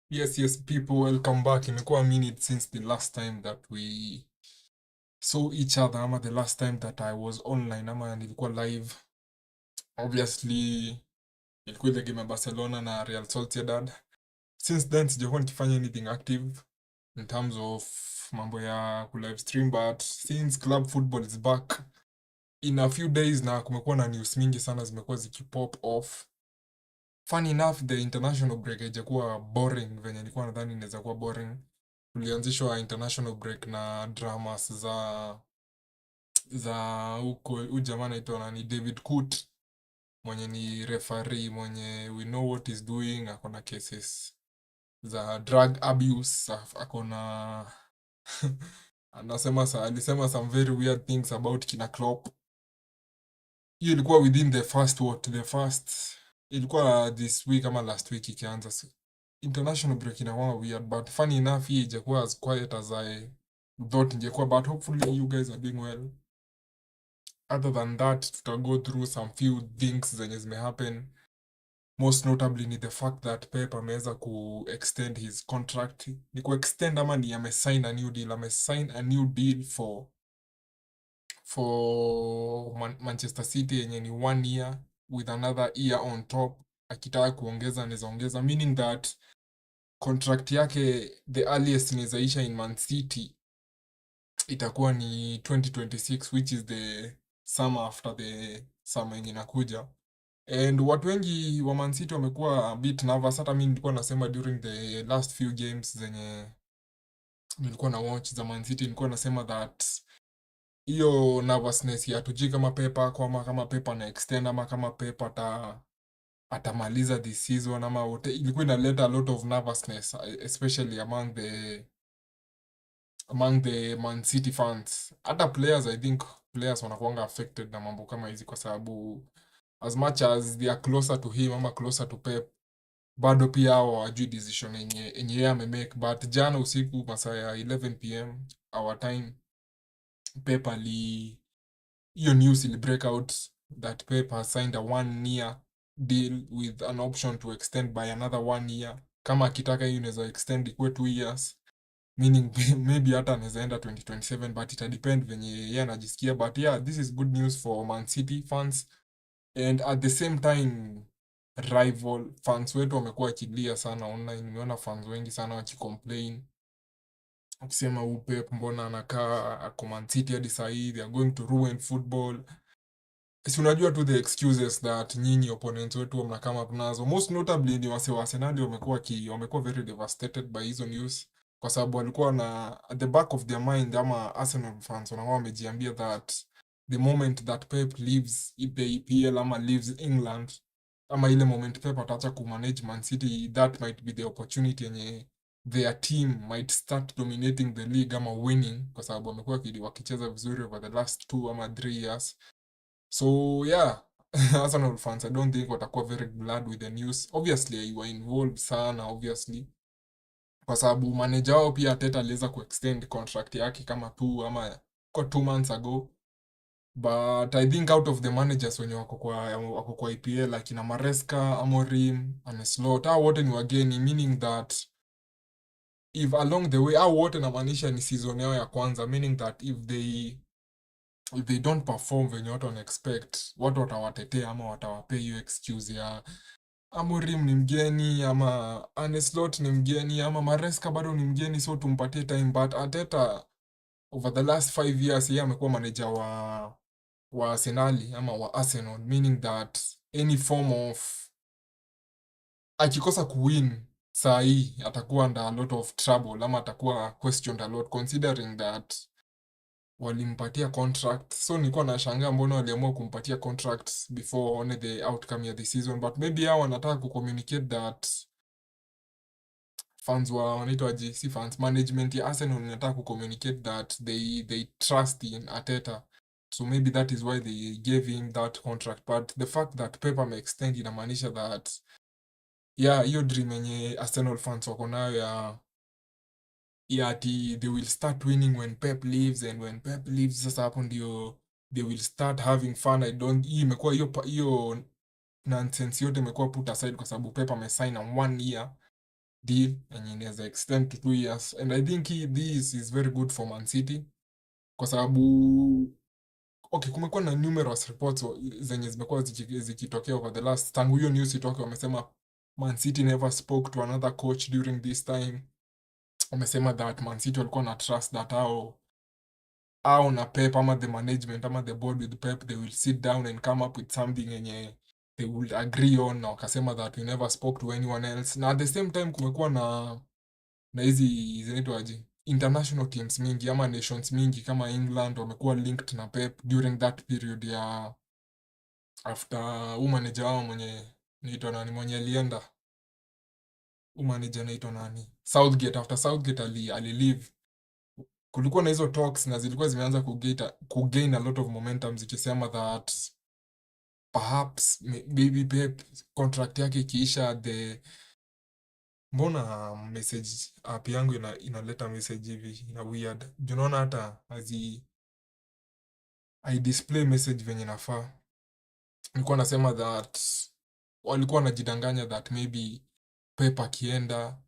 Yes, people, welcome back. Imekuwa a minute since the last time that we saw each other, ama the last time that I was online, ama nilikuwa live. Obviously, ilikuwa ile game ya Barcelona na Real Sociedad. Since then, sijakuwa nikifanya anything active in terms of mambo ya ku live stream, but since club football is back in a few days na kumekuwa na news mingi sana zimekuwa zikipop off. Funny enough, the international break haijakuwa boring venye nilikuwa nadhani inaweza kuwa boring. Tulianzishwa international break na dramas za huko, huyu jamaa anaitwa nani, David Kut, mwenye ni referee, mwenye we know what is doing, akona cases za drug abuse, akona alisema some very weird things about kina Klopp. Hiyo ilikuwa within the first ilikuwa this week ama last week ikianza. International break inakuwa weird, but funny enough hii ijakuwa as quiet as I thought ingekuwa, but hopefully you guys are doing well. Other than that, tuta go through some few things zenye zimehappen. Most notably ni the fact that Pep ameweza extend his contract. Ni extend ama ni amesign a new deal? Amesign a new deal for Manchester City yenye ni 1 year with another year on top. Akitaka kuongeza anaweza ongeza, meaning that contract yake the earliest inawezaisha in Man City itakuwa ni 2026, which is the summer after the summer yenye inakuja. And watu wengi wa Man City wamekuwa a bit nervous. Hata mimi nilikuwa nasema during the last few games zenye nilikuwa na watch za Man City, nilikuwa nasema that hiyo nervousness ya tujui kama Pep ako ama kama Pep ana extend ama kama Pep atamaliza this season ama wote, ilikuwa inaleta a lot of nervousness, especially among the Man City fans. Hata players, I think players wanakuanga affected na mambo kama hizi, kwa sababu as much as they are closer to him ama closer to Pep, bado pia hao hawajui decision yenye yeye amemake. But jana usiku masaa ya 11 pm our time, Pep hiyo news ili break out that Pep has signed a 1 year deal with an option to extend by another 1 year. Kama akitaka hiyo inaweza extend ikuwe 2 years, meaning maybe hata anaweza enda 2027, but ita depend venye yeye anajisikia. But yeah, this is good news for Man City fans, and at the same time rival fans wetu wamekuwa wakilia sana online. Nimeona fans wengi sana wakicomplain, wakisema huyu Pep mbona anakaa ako Man City hadi saa hii, they are going to ruin football. Si unajua tu the excuses that nyinyi opponents wetu mnakaa up nazo. Most notably ni wase wa Arsenal wamekuwa very devastated by hizo news, kwa sababu walikuwa na at the back of their mind, ama Arsenal fans wanakuwa wamejiambia that the moment that Pep leaves the EPL ama leaves England, ama ile moment Pep ataacha kumanage Man City, that might be the opportunity yenye their team might start dominating the league ama winning, kwa sababu wamekuwa wakicheza vizuri over the last 2 ama 3 years. So yeah, Arsenal fans, I don't think watakuwa very glad with the news. Obviously you were involved sana, obviously, kwa sababu manager wao pia Arteta aliweza kuextend contract yake kama 2 months ago. But I think out of the managers wenye wako kwa EPL, akina Maresca, Amorim, Arne Slot, hao wote ni wageni, meaning that if along the way, hao wote namaanisha ni season yao ya kwanza, meaning that if they don't perform venye watu wana expect, watu watawatetea ama watawapea hiyo excuse ya Amorim ni mgeni, ama Arne Slot ni mgeni, ama Maresca bado ni mgeni, so tumpatie time. But Arteta over the last 5 years yeye amekuwa manager wa Arsenal ama wa Arsenal, meaning that any form of akikosa kuwin saa hii atakuwa under a lot of trouble, ama atakuwa questioned a lot, considering that walimpatia contract. So nilikuwa nashangaa mbona waliamua kumpatia contract before waone the outcome ya the season. But maybe hao wanataka kucommunicate that fans wanaitwa GC fans, management ya Arsenal inataka kucommunicate that they trust in Arteta. So maybe that is why they gave him that contract. But the fact that Pep ameextend inamaanisha that yeah, hiyo dream yenye Arsenal fans wako nayo ya ati they will start winning when Pep leaves, and when Pep leaves sasa hapo ndio they will start having fun. Hii imekuwa hiyo nonsense yote imekuwa put aside, kwa sababu Pep amesign a 1 year deal yenye inaweza extend to 2 years, and I think this is very good for Man City kwa sababu okay, kumekuwa na numerous reports zenye zimekuwa zikitokea over the last, tangu hiyo news itoke, wamesema Man City never spoke to another coach during this time. Wamesema that Man City walikuwa na trust that au na Pep ama the management ama the board with Pep, they will sit down and come up with something yenye they will agree on, na wakasema that we never spoke to anyone else. Na at the same time kumekuwa na hizi zinaitwaje, international teams mingi ama nations mingi kama England wamekuwa linked na Pep during that period ya after manager wao mwenye naitwa nani, mwenye alienda manager naitwa nani, Southgate. After Southgate alileave, kulikuwa na hizo talks na zilikuwa zimeanza kugain a lot of momentum, zikisema that perhaps maybe Pep contract yake ikiisha, mbona message app yangu inaleta message hivi ina weird, unaona hata I display message venye nafaa. Nilikuwa nasema that walikuwa wanajidanganya that maybe Pep akienda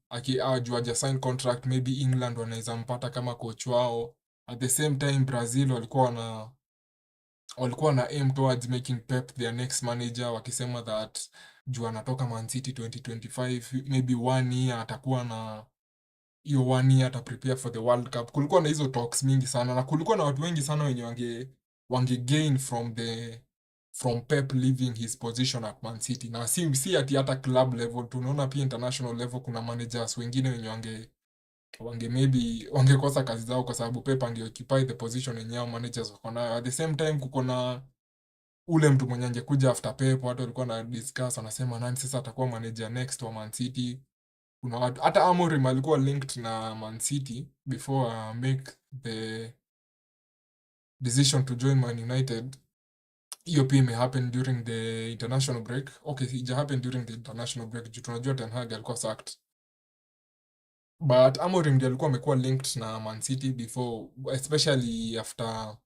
juu haja sign contract, maybe England wanaweza mpata kama coach wao. At the same time Brazil walikuwa na aim towards making Pep their next manager, wakisema that juu anatoka Man City 2025, maybe 1 year atakuwa na hiyo 1 year ata prepare for the World Cup. Kulikuwa na hizo talks mingi sana, na kulikuwa na watu wengi sana wenye wange gain from Pep leaving his position at Man City. Na si ati hata club level, tunaona pia international level kuna managers wengine wenye maybe wangekosa kazi zao kwa sababu Pep angeoccupy the position yenye hao managers wako nayo. At the same time kuko na ule mtu mwenye angekuja after Pep, watu walikuwa na discuss, wanasema nani sasa atakuwa manager next wa Man City. Kuna watu hata Amorim alikuwa linked na Man City before make the decision to join Man United. Hiyo pia imehappen during the international break. Okay, ija happen during the international break juu tunajua Ten Hag alikuwa sacked, but Amorim ndiye alikuwa amekuwa linked na Man City before, especially after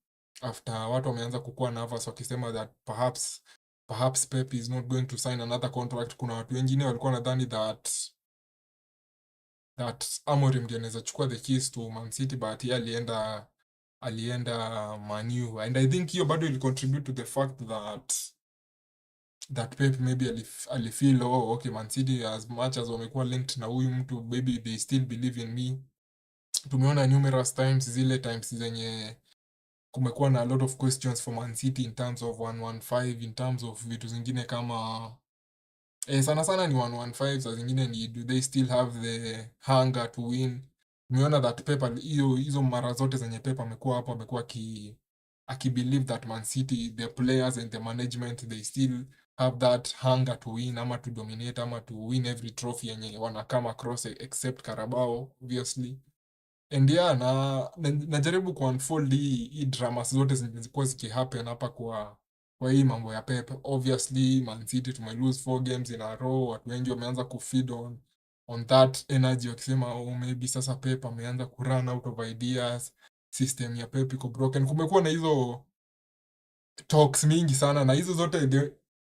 watu wameanza kukua nervous wakisema that perhaps Pep is not going to sign another contract. Kuna watu wengine walikuwa nadhani that Amorim ndiye anaweza chukua the keys to Man City, but yeye alienda Man U, and I think hiyo bado ili contribute to the fact that Pep maybe alifeel okay, Man City as much as wamekuwa linked na huyu mtu, maybe they still believe in me. Tumeona numerous times zile times zenye kumekuwa na a lot of questions for Man City in terms of 115, in terms of vitu zingine kama sana sana ni 115, saa zingine ni do they still have the hunger to win. Tumeona that Pep hizo mara zote zenye Pep amekuwa hapo, amekuwa akibelieve that Man City, the players and the management, they still have that hunger to win ama to dominate ama to win every trophy yenye wana come across, except Carabao obviously. And yeah, najaribu kuunfold hii dramas zote zilikuwa zikihappen hapa kwa hii mambo ya Pep. Obviously Man City tume lose 4 games in a row, watu wengi wameanza kufeed on that energy wakisema maybe sasa Pep ameanza kurun out of ideas, system ya Pep iko broken. Kumekuwa na hizo talks mingi sana, na hizo zote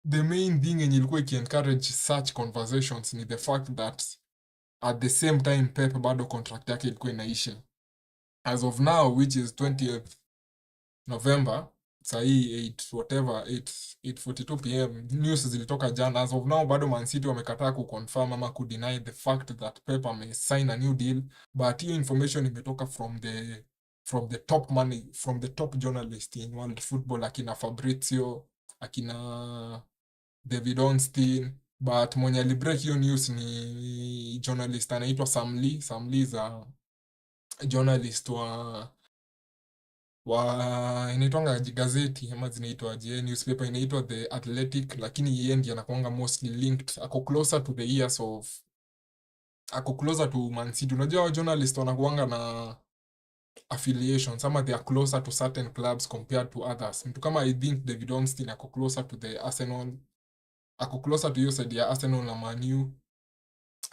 the main thing yenye ilikuwa encourage such conversations ni the fact that at the same time Pep bado contract yake ilikuwa inaisha. As of now, which is 20th November, sahi 8:42 PM, news zilitoka jana. As of now bado Man City wamekataa kuconfirm ama kudeny the fact that Pep sign a new deal, but hiyo information imetoka from the top money, from the top journalist in world football, akina Fabrizio, akina David Ornstein. But mwenye alibreak hiyo news ni journalist anaitwa Sam Lee. Sam Lee is a journalist wa inaitwanga gazeti ama zinaitwa newspaper inaitwa The Athletic, lakini yeye ndiye anakuanga mostly linked, ako closer to Man City. Unajua wa journalist wanakuanga na affiliations ama they are closer to certain clubs compared to others. Mtu kama I think David Ornstein ako closer to the Arsenal, ako closer to hiyo side ya Arsenal na Man U.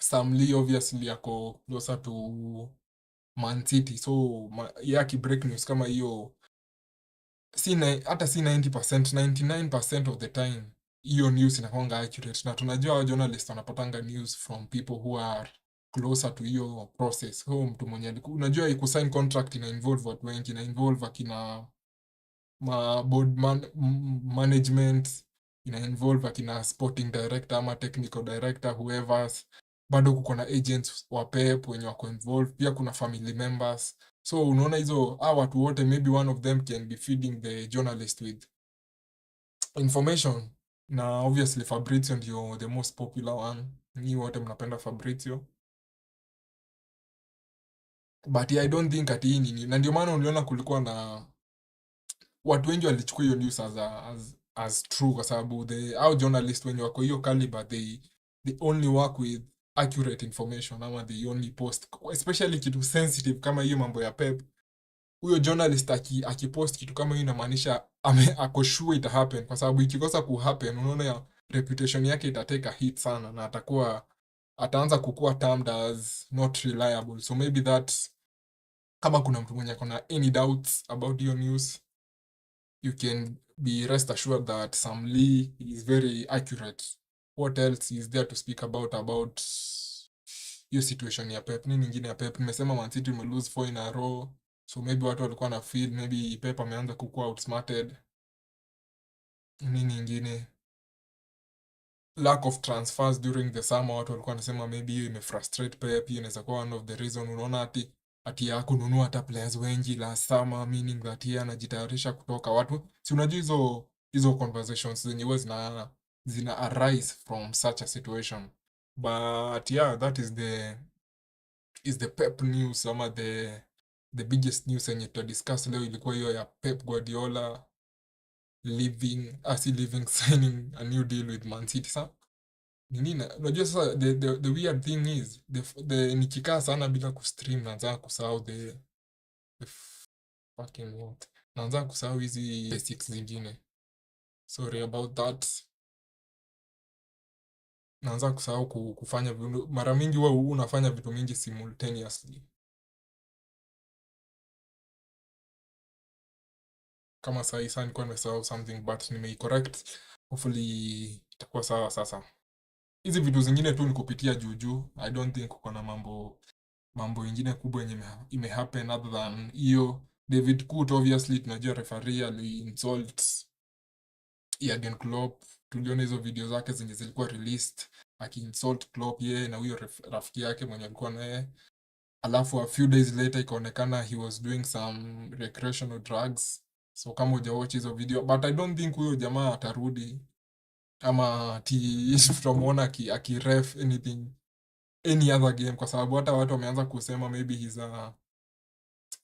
Sam Lee obviously ako closer to Man City, so yaki break news kama hiyo hata si 90%, 99% of the time hiyo news inakuanga accurate, na tunajua wa journalists wanapatanga news from people who are closer to hiyo process. Huyo mtu mwenye unajua kusign contract ina involve watu wengi, ina involve akina management, ina involve akina sporting director ama technical director, whoever's. Bado kuko na agents wa Pep wenye wako involved, pia kuna family members. So unaona hizo watu wote, maybe one of them can be feeding the journalist with information. Na obviously Fabrizio ndio the most popular one, ni wote mnapenda Fabrizio, but I don't think ati hii nini, na ndio maana uliona kulikuwa na watu wengi walichukua hiyo news as true, kwa sababu au journalist wenye wako hiyo caliber, they only work with accurate information, ama they only post, especially kitu sensitive kama hiyo mambo ya Pep. Huyo journalist akipost kitu kama hiyo inamaanisha ako sure ita happen, kwa sababu ikikosa ku happen, unaona reputation yake itateka hit sana, na ataanza kukua termed as not reliable. So maybe that, kama kuna mtu mwenye akona any doubts about hiyo news, you can be rest assured that Sam Lee is very accurate. What else is there to speak about hiyo situation ya Pep? Nini nyingine ya Pep? Nimesema Man City lose 4 in a row, so maybe watu walikuwa na feel maybe Pep ameanza kukua outsmarted. Nini nyingine? Lack of transfers during the summer, watu walikuwa wanasema maybe hiyo imefrustrate Pep. Hiyo inaweza kuwa one of the reason. Unaona ati ya kununua hata players wengi last summer, meaning that yeye anajitayarisha kutoka. Watu si unajua hizo conversations zenye huwa zina arise from such a situation. But yeah, that is the Pep news, ama the biggest news yenye discuss leo ilikuwa hiyo ya Pep Guardiola signing a new deal with Man City. Sa nini, unajua sasa the weird thing is nikikaa sana bila kustream naanza kusahau the fucking what, naanza kusahau hizi basics zingine. Sorry about that. Naanza kusahau kufanya vitu mara mingi. Wewe unafanya vitu mingi simultaneously. Kama sasa nilikuwa nimesahau something, but nimeicorrect. Hopefully itakuwa sawa sasa. Hizi vitu zingine tu ni kupitia juu. I don't think kuko na mambo ingine kubwa yenye imehappen other than hiyo. David Kut, obviously tunajua referee insult Jurgen Klopp. Tuliona hizo video zake zenye zilikuwa released insult Klopp, yeye na huyo rafiki yake mwenye alikuwa naye. Alafu a few days later ikaonekana he was doing some recreational drugs. So kama hujawatch hizo video, but I don't think huyo jamaa atarudi, ama tutamuona akiref any other game, kwa sababu hata watu wameanza kusema maybe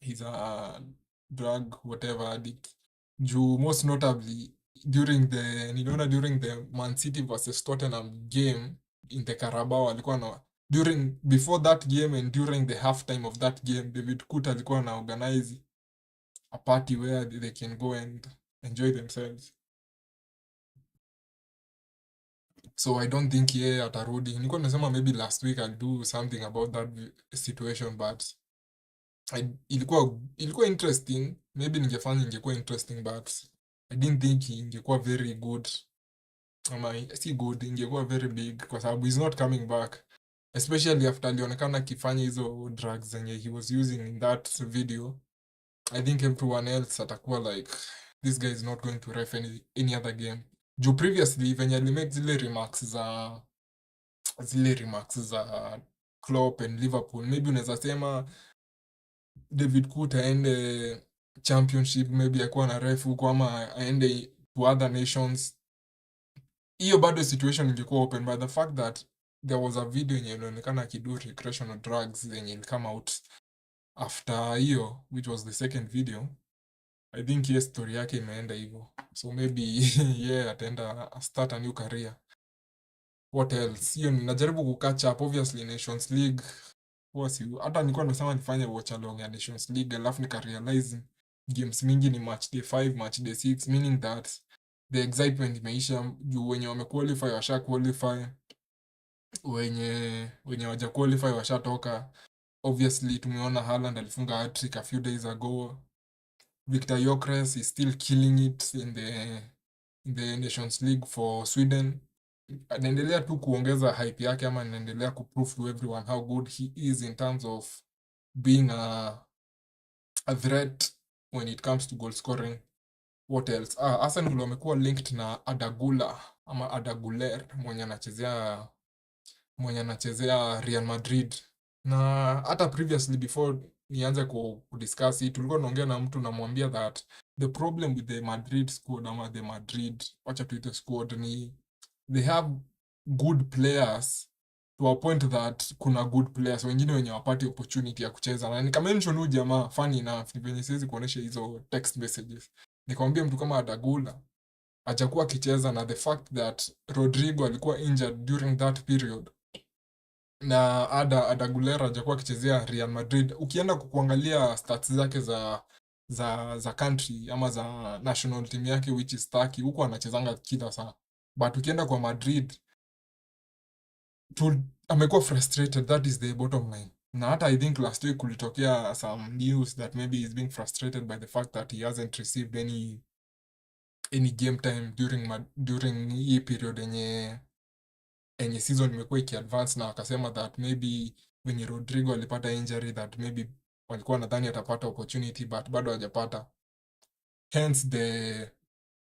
he's a drug whatever addict. Juu most notably niliona during the Man City versus Tottenham game in the Carabao, alikuwa before that game and during the half time of that game, David Kut alikuwa na organize a party where they can go and enjoy themselves. So I don't think yeye atarudi. Nilikuwa nasema maybe last week I'll do something about that situation, but ilikuwa interesting. Maybe ningefanya ingekuwa interesting, but I didn't think ingekuwa very good. Si good, ingekuwa very big, kwa sababu he's not coming back, especially after alionekana akifanya hizo drugs zenye he was using in that video. I think everyone else atakuwa like, this guy is not going to ref any other game. Juu previously venye alimake zile remarks za Klopp and Liverpool, maybe unaweza sema David Kut aende championship, maybe akuwa na ref huko, ama aende to other nations. Hiyo bado situation ingekuwa open, but the fact that there was a video yenye ilionekana akido recreational drugs yenye come out after hiyo, which was the second video, I think hiyo story yake imeenda hivyo. So maybe yeah, ataenda start a new career. What else? Hiyo ninajaribu kukatch up. Obviously Nations League, hata nilikuwa nimesema nifanye watch along ya Nations League, alafu nikarealize games mingi ni match day 5, match day 6, meaning that the excitement imeisha. Juu wenye wamequalify washa qualify, wenye waja qualify washatoka. Obviously tumeona Haaland alifunga hat-trick a few days ago. Victor Gyökeres is still killing it in the Nations League for Sweden. anaendelea tu kuongeza hype yake, ama anaendelea kuprove to everyone how good he is in terms of being a threat when it comes to goal scoring. What else? Arsenal wamekuwa linked na Adagula ama Adaguler mwenye anachezea Real Madrid, na hata previously before nianze kudiscuss hii, tulikuwa tunaongea na mtu namwambia that the problem with the Madrid squad ama the Madrid, wacha tuite squad, ni they have good players to a point that kuna good players wengine wenye wapati opportunity ya kucheza, na nikamention huyu jamaa funny enough, ni venye siwezi kuonesha hizo text messages, nikamwambia mtu kama Adagula hajakuwa akicheza, na the fact that Rodrigo alikuwa injured during that period na Adagulera hajakuwa akichezea Real Madrid. Ukienda kuangalia stats zake za country ama za national team yake which is Turkey, huko anachezanga kila saa, but ukienda kwa Madrid amekuwa frustrated, that is the bottom line. Na hata I think last week kulitokea some news that maybe he's being frustrated by the fact that he hasn't received any game time during hii period enye season imekuwa ikiadvance, na akasema that maybe when Rodrigo alipata injury that maybe walikuwa nadhani atapata opportunity but bado hajapata, hence the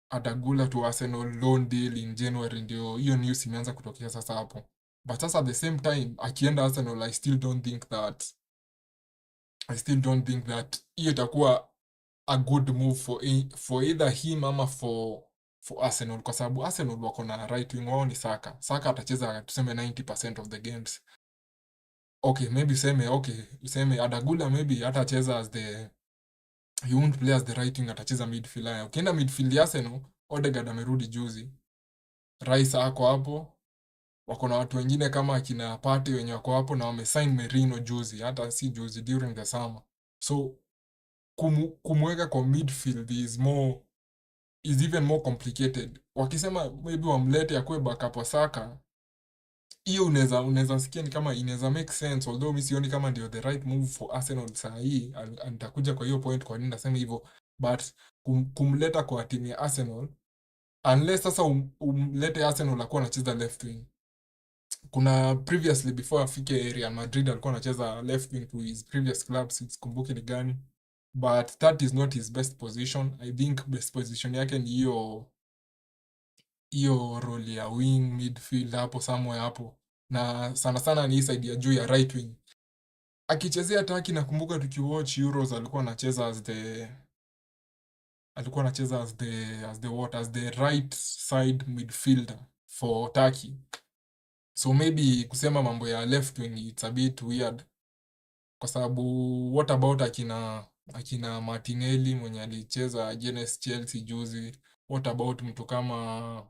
Adagula to Arsenal loan deal in January, ndio hiyo news imeanza kutokea sasa hapo. But sasa at the same time akienda Arsenal, I still don't think that hiyo itakuwa a good move for either him ama for Arsenal, kwa sababu Arsenal wako na right wing wao ni Saka. Saka atacheza tuseme 90% of the games. Okay, maybe useme Adagula maybe hatacheza as he won't play as the right wing, atacheza midfield. Ukienda midfield ya Arsenal, Odegaard amerudi juzi, Rice ako hapo, wako na watu wengine kama akina Partey wenye wako hapo, na wamesign Merino juzi, hata si juzi, during the summer. So kumweka kwa midfield is even more complicated. Wakisema maybe wamlete akue backup wa Saka, hiyo unaweza sikia ni kama inaweza make sense, although mimi sioni kama ndio the right move for Arsenal saa hii. Nitakuja kwa hiyo point kwa nini nasema hivyo, but kumleta kwa timu ya Arsenal, unless sasa umlete Arsenal akuwa anacheza left wing. Kuna previously before afike Real Madrid alikuwa anacheza left wing to his previous club, sikumbuki ni gani, but that is not his best position. I think best position yake ni hiyo role ya wing midfield hapo somewhere hapo, na sana sana ni side ya juu ya right wing. Akichezea Turkey, nakumbuka tukiwatch Euros alikuwa anacheza as the right side midfielder for Turkey. So maybe kusema mambo ya left wing it's a bit weird, kwa sababu what about akina Martinelli mwenye alicheza against Chelsea juzi, what about mtu kama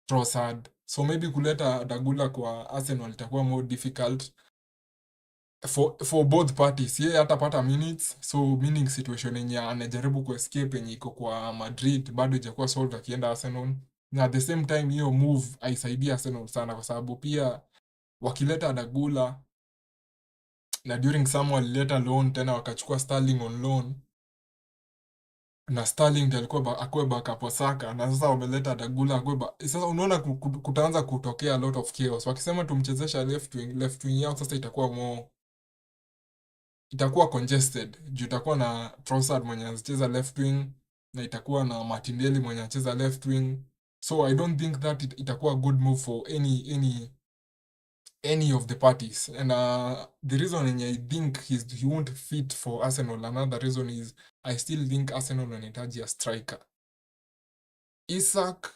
Trossard? So maybe kuleta Adagula kwa Arsenal itakuwa more difficult for both parties. Yeye hatapata minutes, so meaning situation yenye anajaribu kuescape yenye iko kwa Madrid bado haijakuwa solved akienda Arsenal. Na at the same time hiyo move haisaidia Arsenal sana, kwa sababu pia wakileta Adagula na during summer walileta loan tena wakachukua Sterling on loan, na Sterling ndiye alikuwa akue backup wa Saka, na sasa wameleta Adagula akue sasa unaona kutaanza kutokea a lot of chaos. Wakisema tumchezesha left wing yao sasa itakuwa congested, juu itakuwa na Trossard mwenye anacheza left wing na itakuwa na Martinelli mwenye anacheza left wing. So I don't think that itakuwa a good move for any of the parties. And the reason I think he won't fit for Arsenal, another reason is I still think Arsenal wanahitaji a striker. Isak,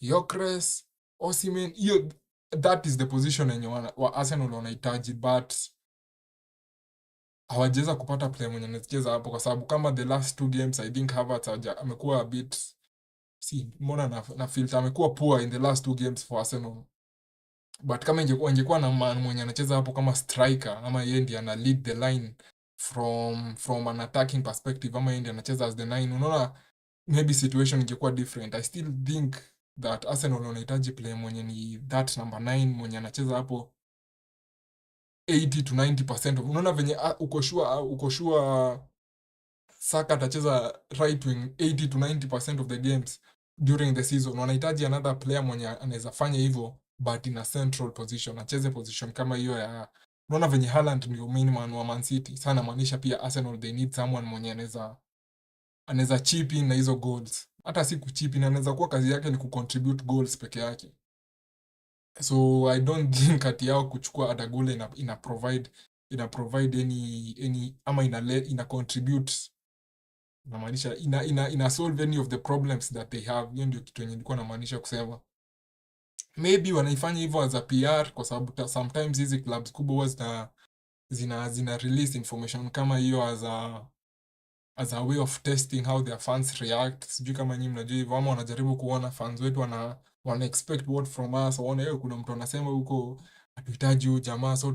Gyökeres, Osimhen, that is the position yenye wa Arsenal wanahitaji, but hawajaweza kupata player mwenye anacheza hapo, kwa sababu kama the last 2 games I think Havertz amekuwa a bit na filter, amekuwa poor in the last 2 games for Arsenal. But kama ingekuwa na man mwenye anacheza hapo kama striker, ama yeye ndiye ana lead the line from an attacking perspective, ama yeye ndiye anacheza as the 9, unaona maybe situation ingekuwa different. I still think that Arsenal wanahitaji player mwenye ni that number 9 mwenye anacheza hapo 80 to 90%. Unaona venye uko sure Saka atacheza right wing 80 to 90% of the games, during the season. Wanahitaji another player mwenye anaweza fanya hivyo but in a central position, acheze position kama hiyo ya, unaona venye Haaland ndio main man wa Man City sana, maanisha pia Arsenal they need someone mwenye anaweza chip in na hizo goals. Hata si kuchip in, anaweza kuwa kazi yake ni kucontribute goals peke yake. So I don't think ati yao kuchukua Adagula ina provide any ama ina contribute, inamaanisha ina solve any of the problems that they have. Hiyo ndio kitu yenye nilikuwa namaanisha kusema. Maybe wanaifanya hivyo as a PR kwa sababu sometimes hizi clubs kubwa huwa zina release information kama hiyo as a way of testing how their fans react. Sijui kama nyinyi mnajua hivyo, ama wanajaribu kuona fans wetu wana expect what from us, waone kuna mtu anasema huko hatuhitaji huyu jamaa, so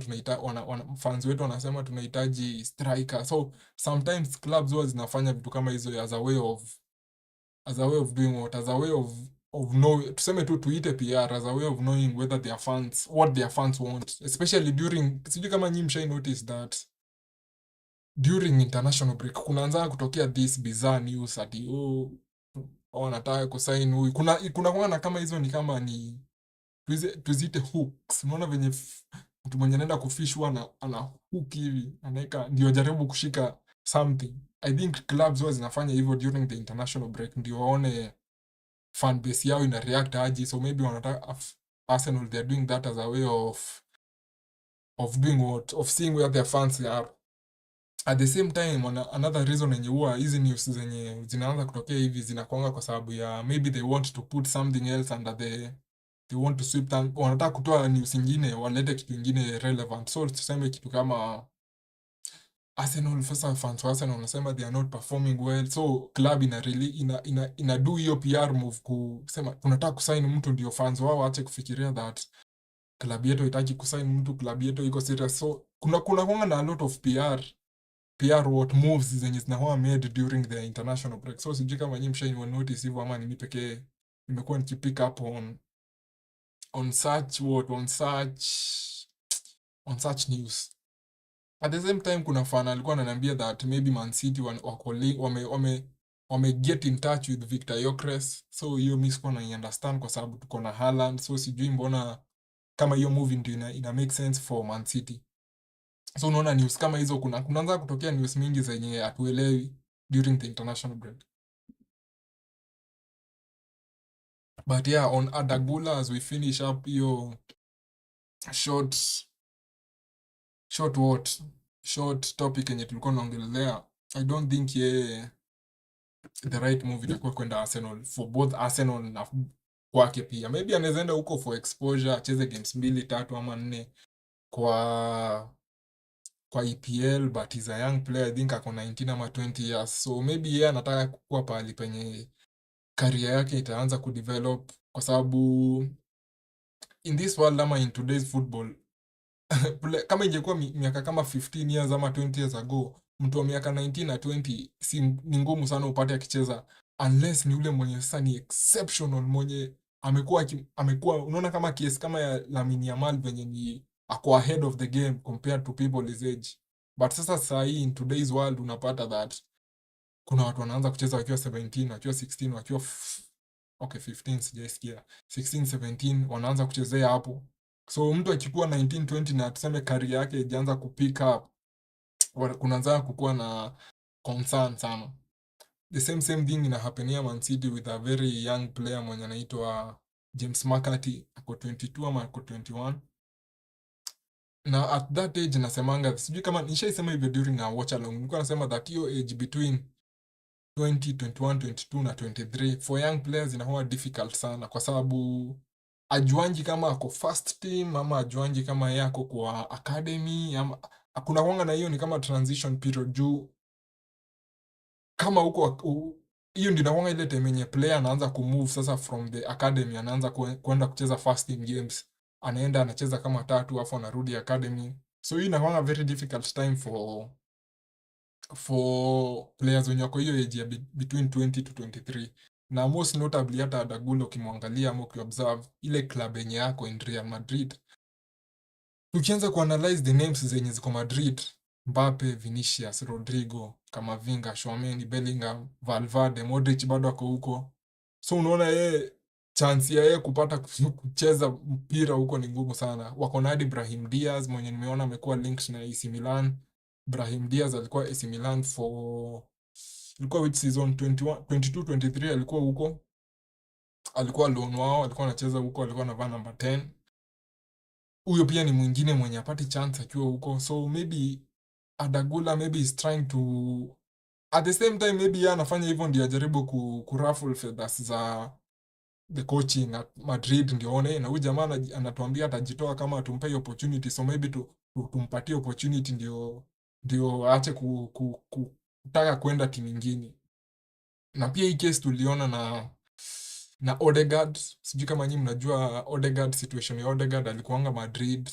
fans wetu wanasema tunahitaji striker. So sometimes clubs huwa zinafanya vitu kama hizo as a way of doing what, as a way of know, tuseme tu tuite PR, as a way of knowing whether what their fans want, especially during, sijui kama nyinyi mshai notice that during international break kunaanza kutokea this bizarre news ati wanataka kusign huyu. Kuna kuona kama hizo ni kama ni tuzite hooks. Unaona venye mtu mwenye anaenda kufish ana hook hivi, anaweka ndio jaribu kushika something. I think clubs huwa zinafanya hivyo during the international break ndio waone fan base yao ina react aje. So maybe wanataka Arsenal, they are doing that as a way of doing what, of seeing where their fans are. At the same time, another reason yenye huwa hizi news zenye zinaanza kutokea hivi zinakuanga kwa sababu ya maybe they want to put something else under they want to sweep them, wanataka kutoa news nyingine walete kitu kingine relevant. So tuseme kitu kama Arsenal, first fans wa Arsenal wanasema they are not performing well, so club ina do hiyo PR move kusema tunataka kusign mtu, ndio fans wao waache kufikiria that club yetu haitaki kusign mtu, club yetu iko serious. So kuna kwanga na a lot of PR what moves zenye zinakuwa made during the international break. So sijui kama nyinyi mshai notice hivyo ama ni mimi pekee nimekuwa nikipick up on such news. At the same time kuna fan alikuwa ananiambia that maybe Man City wame get in touch with Victor Gyökeres. So hiyo mimi sikuwa na understand kwa sababu tuko na Haaland. So sijui mbona kama hiyo movie ndio ina make sense for Man City. So unaona news kama hizo kunaanza kutokea news mingi zenye hatuelewi during the international break. But yeah, on Adagula, as we finish up hiyo short topic yenye tulikuwa naongelelea, I don't think the right move itakuwa kwenda Arsenal, for both Arsenal na kwake pia. Maybe anaweza enda huko for exposure, acheze games 2, 3 ama 4 kwa EPL, but he's a young player. I think ako 19 ama 20 years, so maybe yeye anataka kukua pahali penye career yake itaanza kudevelop, kwa sababu in this world ama in today's football kama ingekuwa miaka kama 15 years ama 20 years ago, mtu wa miaka 19 na 20 ni ngumu sana upate akicheza, unless ni ule mwenye sasa ni exceptional, mwenye amekuwa unaona kama case kama ya Lamine Yamal venye ni ako ahead of the game compared to people his age. But sasa hii in today's world unapata that kuna watu wanaanza kucheza wakiwa 17, wakiwa 16, wakiwa 15 sijaisikia 16, 17 wanaanza kuchezea hapo. So mtu akikuwa 19, 20 na tuseme career yake ijaanza kupick up, kunaanza kukuwa na concern sana. The same thing ina hapenia Man City with a very young player mwenye anaitwa James McCarthy, ako 22 ama ako 21. Na at that age nasemanga, sijui kama nishaisema hivyo during a watch along, nilikuwa nasema that hiyo age between 20, 21, 22 na 23 for young players inakuwa difficult sana, kwa sababu ajuanji kama ako first team ama ajuanji kama yako kwa academy, ama kuna kwanga na hiyo ni kama transition period juu kama huko hiyo ndio inakuwa ile time yenye player anaanza kumove sasa from the academy, anaanza kwenda kucheza first team games, anaenda anacheza kama 3 afu anarudi academy. So hii inakuwa very difficult time for players wenye wako hiyo age ya between 20 to 23. Na most notably hata Adagula ukimwangalia ama ukiobserve ile club yenye yako in Real Madrid, ukianza kuanalyze the names zenye ziko Madrid, Mbappe, Vinicius, Rodrigo, Camavinga, Tchouaméni, Bellingham, Valverde, Modric bado ako huko, So unaona yeye chance ya yeye kupata kucheza mpira huko ni ngumu sana. Wako na hadi Brahim Diaz mwenye nimeona amekuwa linked na AC Milan. Brahim Diaz alikuwa AC Milan for ilikuwa which season 21 22 23 alikuwa huko. Alikuwa loan wao, alikuwa anacheza huko, alikuwa anavaa number 10. Huyo pia ni mwingine mwenye apati chance akiwa huko. So maybe Adagula maybe is trying to at the same time maybe yeye anafanya hivyo ndio ajaribu kuruffle feathers za the coaching at Madrid ndio one na huyu jamaa anatuambia atajitoa kama tumpe hiyo opportunity, so maybe tumpatie opportunity ndio aache kutaka kwenda timu nyingine. Na pia hii case tuliona na Odegaard, sijui kama nyinyi mnajua Odegaard, situation ya Odegaard. Alikuanga Madrid,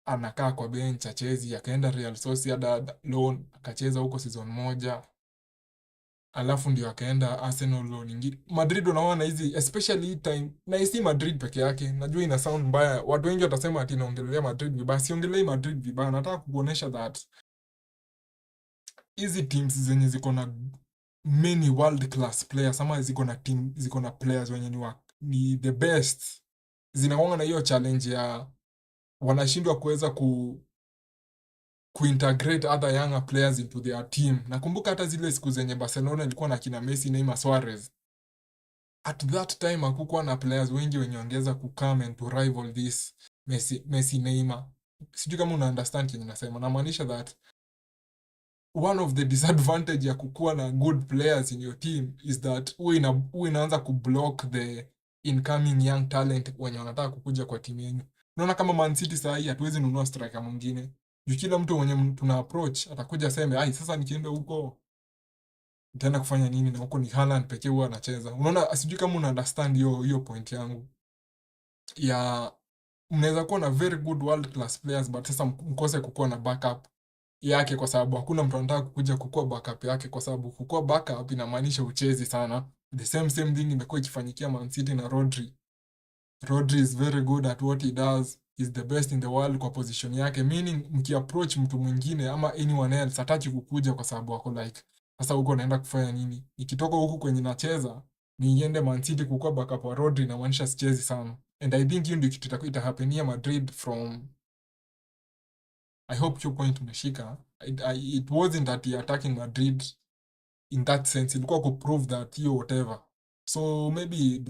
anakaa kwa bench achezi, akaenda Real Sociedad loan, akacheza huko season moja, alafu ndio akaenda Arsenal loan nyingine. Madrid unaona hizi especially hii time, na hisi Madrid peke yake. Najua ina sound mbaya, watu wengi watasema ati naongelea Madrid vibaya. Siongelei Madrid vibaya, nataka kukuonesha that hizi teams zenye ziko na many world class players ama ziko na players wenye ni the best, zinakuanga na hiyo challenge ya wanashindwa kuweza kuintegrate other younger players into their team. Nakumbuka hata zile siku zenye Barcelona ilikuwa na kina Messi, Neymar, Suarez. At that time hakukuwa na players wengi wenye wangeweza come and to rival this Messi, Neymar. Sijui kama una understand kenye nasema. Namaanisha that one of the disadvantage ya kukuwa na good players in your team is that inaanza kublock the incoming young talent wenye wanataka kukuja kwa timu yenu. Unaona kama Man City saa hii hatuwezi nunua striker mwingine. Juu kila mtu mwenye tuna approach atakuja aseme, "Ai, sasa nikienda huko nitaenda kufanya nini na huko ni Haaland pekee huwa anacheza." Unaona, sijui kama una understand hiyo point yangu. Ya mnaweza kuwa na very good world class players but sasa mkose kukuwa na backup yake, kwa sababu hakuna mtu anataka kukuja kukuwa backup yake, kwa sababu kukuwa backup inamaanisha uchezi sana. The same thing imekuwa ikifanyikia Man City na Rodri. Rodri is very good at what he does. He's the best in the world kwa position yake, meaning mkiapproach mtu mwingine ama anyone else hataki kukuja kwa sababu wako like, sasa huko naenda kufanya nini? Nikitoka huku kwenye nacheza niende Man City kukuwa backup wa Rodri, na maanisha sichezi sana. And I think hiyo ndio kitu itahapenia Madrid from I hope your point umeshika. It wasn't that he attacking Madrid in that sense. Ilikuwa kuprove that hiyo whatever. So maybe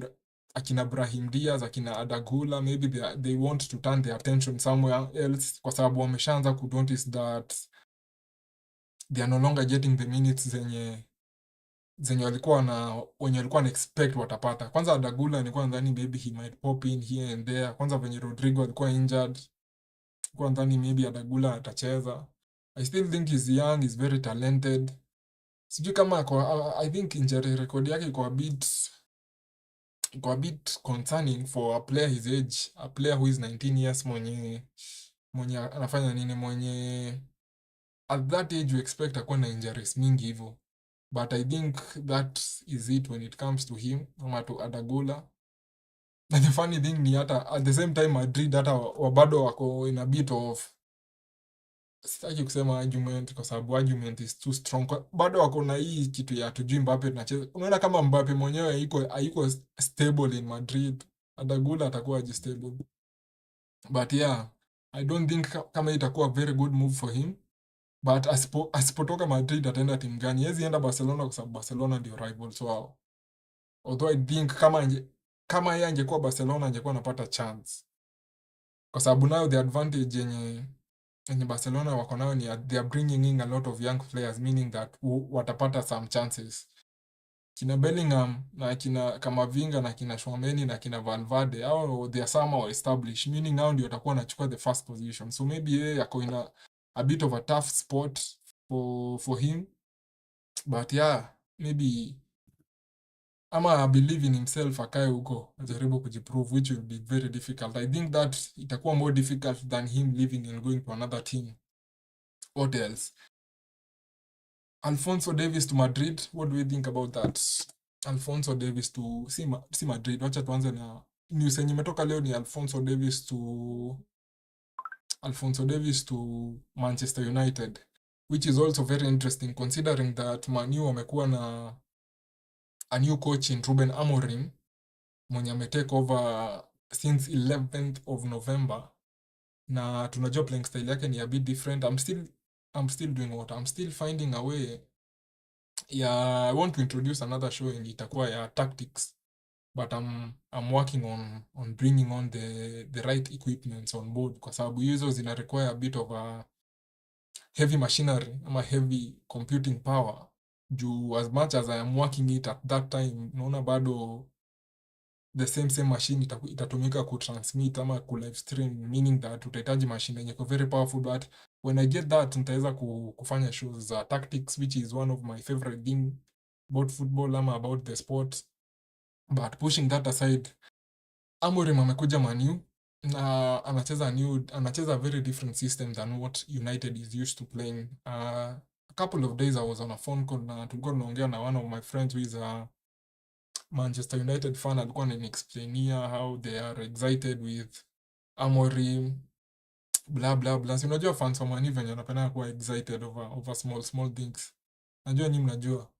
akina Brahim Diaz, akina Adagula, maybe they want to turn their attention somewhere else, kwa sababu wameshaanza ku notice that they are no longer getting the minutes zenye walikuwa na expect watapata. Kwanza Adagula nilikuwa nadhani maybe he might pop in here and there. Kwanza venye Rodrigo alikuwa injured, kwa ndani maybe Adagula atacheza. I still think he's young, he's very talented. Sijui kama I think injury record yake iko a bit concerning for a player his age, a player who is 19 years, mwenye anafanya nini, mwenye at that age you expect akuwa na injuries mingi hivyo. But I think that is it when it comes to him ama to Adagula. And the funny thing ni hata at the same time Madrid hata wabado wako in a bit of, sitaki kusema argument kwa sababu argument is too strong. Bado wako na hii kitu ya tujui Mbappe tunacheza. Unaona kama Mbappe mwenyewe haiko stable in Madrid, Adagula atakuwa aje stable. But yeah, I don't think kama itakuwa very good move for him. But asipotoka Madrid ataenda timu gani? Yezi enda Barcelona kwa sababu Barcelona ndio rivals wao. Although I think kama yeye angekuwa Barcelona angekuwa anapata chance. Kwa sababu nayo the advantage yenye Barcelona wako nayo ni they are bringing in a lot of young players, meaning that watapata some chances. Kina Bellingham na kina Kamavinga na kina Tchouaméni na kina Valverde, au they are somehow established, meaning now ndio watakuwa wanachukua the first position. So maybe yeye yako in a bit of a tough spot for him. But yeah, maybe ama believe in himself, akae huko ajaribu kujiprove, which will be very difficult. I think that itakuwa more difficult than him leaving and going to another team. What else? Alphonso Davies to Madrid. What do we think about that? Alphonso Davies to si Madrid. Wacha tuanze na news yenye imetoka leo ni Alphonso Davies to Manchester United, which is also very interesting considering that Man U wamekuwa na a new coach in Ruben Amorim mwenye ametake over since 11th of November, na tunajua playing style yake ni a bit different. I'm still doing what? I'm still finding a way. Yeah, I want to introduce another show in itakuwa ya tactics, but I'm working on bringing on the right equipments on board, kwa sababu hizo zina require a bit of a heavy machinery ama heavy computing power. Juu as much as I am working it at that time, naona bado the same machine itatumika kutransmit ama ku live stream, meaning that utahitaji machine yenye iko very powerful. But when I get that, nitaweza kufanya shows za tactics, which is one of my favorite thing about football ama about the sport. But pushing that aside, Amorim amekuja Man U na anacheza a very different system than what United is used to playing. A couple of days I was on a phone call na tulikuwa tunaongea na one of my friends who is a Manchester United fan. Alikuwa ananiexplainia how they are excited with Amorim, blah blah blah. Si unajua fans wa Man U venye wanapenda kuwa excited over small things. Najua nyinyi mnajua.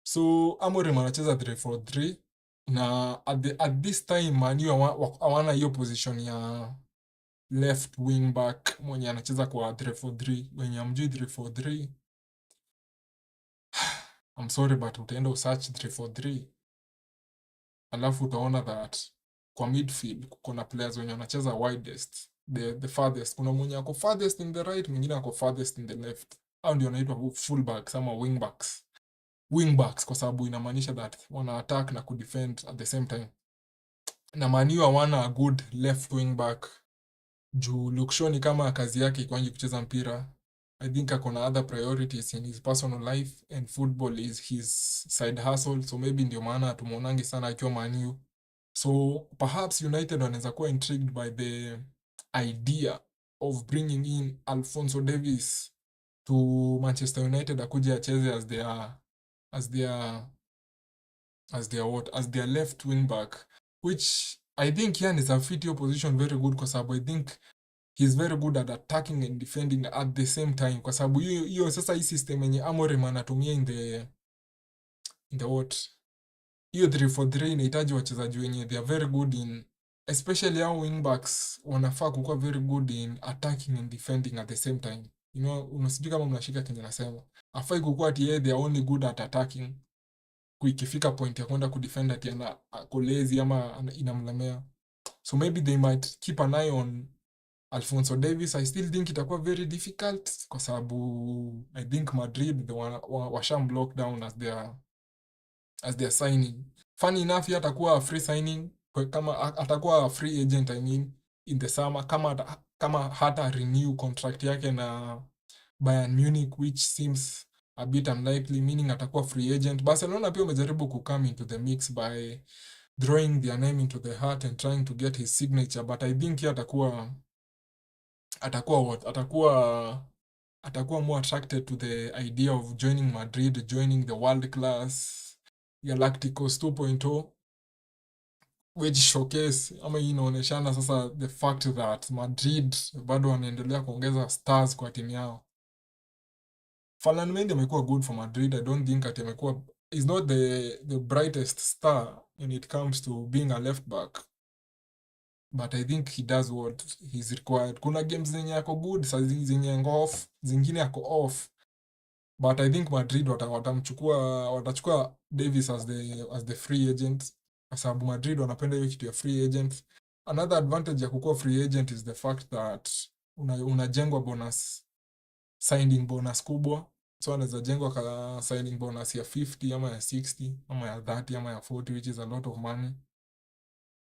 So Amorim anacheza 3-4-3 na at this time Man U hawana hiyo position ya left wing back mwenye anacheza kwa 3-4-3. Wenye hamjui 3-4-3, I'm sorry but utaenda usearch 3-4-3, alafu utaona that kwa midfield kuna players wenye wanacheza widest, the farthest. Kuna mwenye ako farthest in the right, mwingine ako farthest in the left. Hao ndio wanaitwa fullbacks ama wingbacks, kwa sababu inamaanisha that wana attack na kudefend at the same time. Na Man U hawana a good left wing back juu Luke Shaw ni kama kazi yake ikwangi kucheza mpira. I think akona other priorities in his personal life and football is his side hustle, so maybe ndio maana tumuonangi sana akiwa Man U. So perhaps United wanaweza kuwa intrigued by the idea of bringing in Alphonso Davies to Manchester United akuje acheze as their left wing back, which I think Ian is a fit your position very good, kwa sababu I think he's very good at attacking and defending at the same time, kwa sababu hiyo sasa hii system yenye Amorim anatumia in the what, hiyo 3-4-3 inahitaji wachezaji wenye they are very good in, especially our wingbacks wanafaa kukuwa very good in attacking and defending at the same time. You know, unasijui kama mnashika kenye nasema. Afai kukuwa ati they are only good at attacking, kuikifika point ya kwenda kudefend ati ana lazy ama inamlemea. So maybe they might keep an eye on Alphonso Davies. I still think itakuwa very difficult kwa sababu I think Madrid washam block down as their signing. Funny enough, atakuwa free signing kama atakuwa free agent, I mean, in the summer, kama hata renew contract yake na Bayern Munich, which seems a bit unlikely, meaning atakuwa free agent. Barcelona pia wamejaribu kukame into the mix by drawing their name into the hat and trying to get his signature, but I think atakuwa more attracted to the idea of joining Madrid, joining the world class Galacticos 2.0, which showcase ama inaoneshana sasa the fact that Madrid bado wanaendelea kuongeza stars kwa timu yao. Ferland Mendy amekuwa good for Madrid. I don't think ati amekuwa, is not the brightest star when it comes to being a left back, but I think he does what he's required. Kuna games zenye yako good, saa zenye yako off, zingine yako off, but I think Madrid watachukua Davies as the free agent, kwa sababu Madrid wanapenda hiyo kitu ya free agent. Another advantage ya kukuwa free agent is the fact that unajengwa bonus, signing bonus kubwa. So anaweza jengwa ka signing bonus ya 50 ama ya 60 ama ya 30 ama ya 40, which is a lot of money.